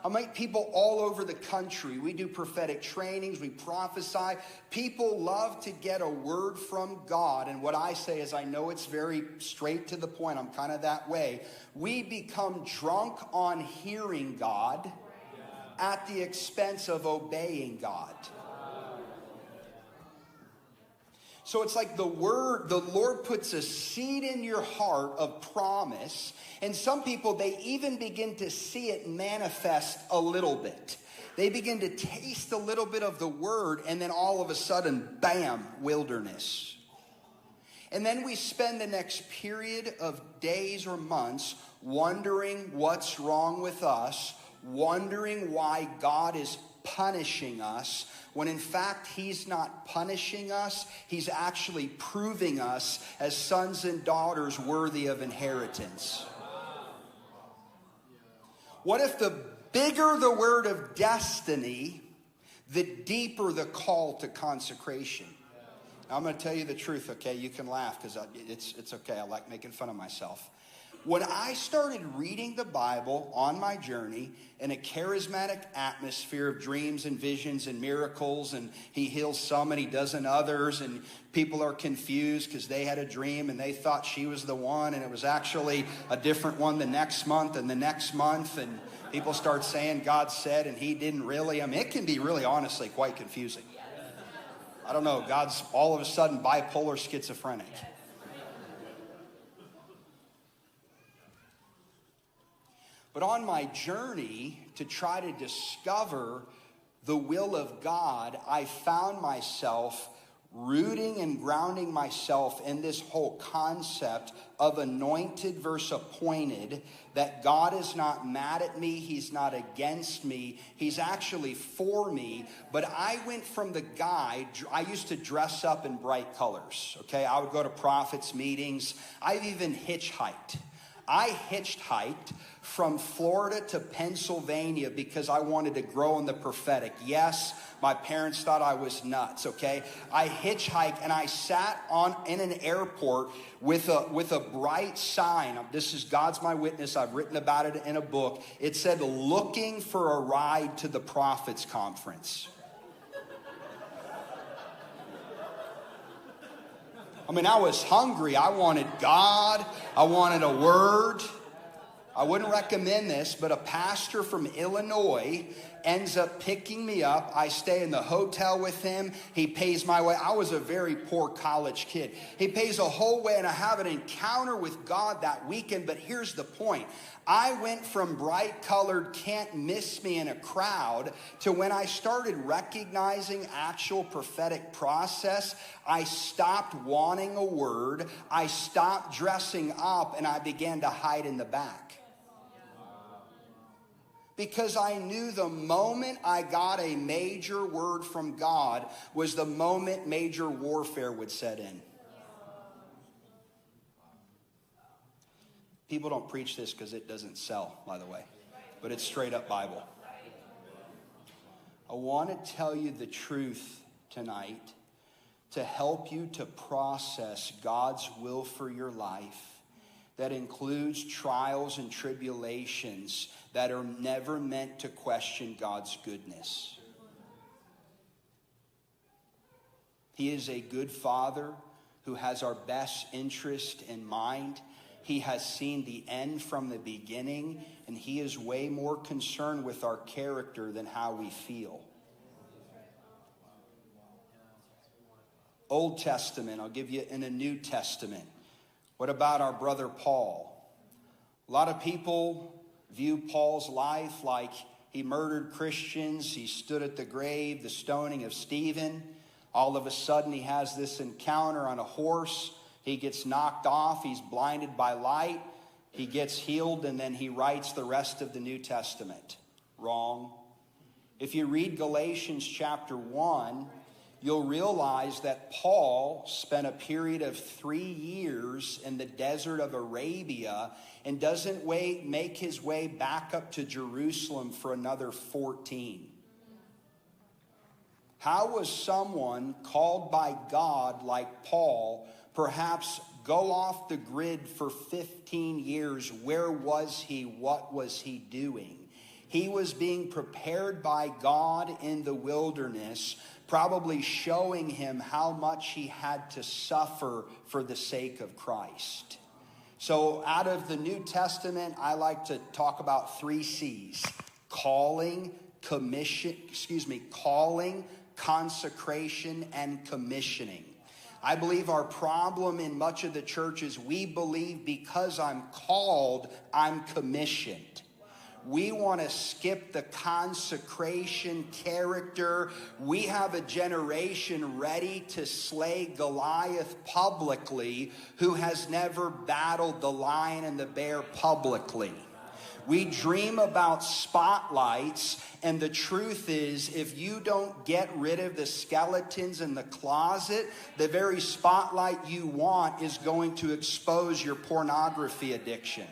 I meet people all over the country. We do prophetic trainings. We prophesy. People love to get a word from God. And what I say is, I know it's very straight to the point. I'm kind of that way. We become drunk on hearing God at the expense of obeying God. So it's like the Lord puts a seed in your heart of promise. And some people, they even begin to see it manifest a little bit. They begin to taste a little bit of the word, and then all of a sudden, bam, wilderness. And then we spend the next period of days or months wondering what's wrong with us, wondering why God is punishing us, when in fact he's not punishing us. He's actually proving us as sons and daughters worthy of inheritance. What if the bigger the word of destiny, the deeper the call to consecration? Now, I'm going to tell you the truth, okay? You can laugh because it's okay. I like making fun of myself. When I started reading the Bible on my journey in a charismatic atmosphere of dreams and visions and miracles, and he heals some and he doesn't others, and people are confused because they had a dream and they thought she was the one, and it was actually a different one the next month and the next month, and people start saying God said and he didn't really. I mean, it can be really honestly quite confusing. I don't know, God's all of a sudden bipolar schizophrenic. But on my journey to try to discover the will of God, I found myself rooting and grounding myself in this whole concept of anointed versus appointed, that God is not mad at me, he's not against me, he's actually for me. But I went from the guy, I used to dress up in bright colors, okay? I would go to prophets' meetings. I've even hitchhiked. I hitchhiked from Florida to Pennsylvania because I wanted to grow in the prophetic. Yes, my parents thought I was nuts, okay? I hitchhiked and I sat in an airport with a bright sign. This is God's my witness. I've written about it in a book. It said, "Looking for a ride to the Prophets Conference." I mean, I was hungry. I wanted God. I wanted a word. I wouldn't recommend this, but a pastor from Illinois ends up picking me up. I stay in the hotel with him. He pays my way. I was a very poor college kid. He pays a whole way, and I have an encounter with God that weekend. But here's the point. I went from bright-colored can't miss me in a crowd to when I started recognizing actual prophetic process, I stopped wanting a word. I stopped dressing up, and I began to hide in the back. Because I knew the moment I got a major word from God was the moment major warfare would set in. People don't preach this because it doesn't sell, by the way. But it's straight up Bible. I want to tell you the truth tonight to help you to process God's will for your life. That includes trials and tribulations that are never meant to question God's goodness. He is a good Father who has our best interest in mind. He has seen the end from the beginning, and he is way more concerned with our character than how we feel. Old Testament, I'll give you in a New Testament. What about our brother Paul? A lot of people view Paul's life like he murdered Christians. He stood at the grave, the stoning of Stephen. All of a sudden he has this encounter on a horse. He gets knocked off. He's blinded by light. He gets healed, and then he writes the rest of the New Testament. Wrong. If you read Galatians chapter 1, you'll realize that Paul spent a period of 3 years in the desert of Arabia and doesn't make his way back up to Jerusalem for another 14. How was someone called by God like Paul perhaps go off the grid for 15 years? Where was he? What was he doing? He was being prepared by God in the wilderness, probably showing him how much he had to suffer for the sake of Christ. So out of the New Testament, I like to talk about 3 C's: calling, consecration, and commissioning. I believe our problem in much of the church is we believe because I'm called, I'm commissioned. We want to skip the consecration character. We have a generation ready to slay Goliath publicly who has never battled the lion and the bear publicly. We dream about spotlights, and the truth is, if you don't get rid of the skeletons in the closet, the very spotlight you want is going to expose your pornography addiction.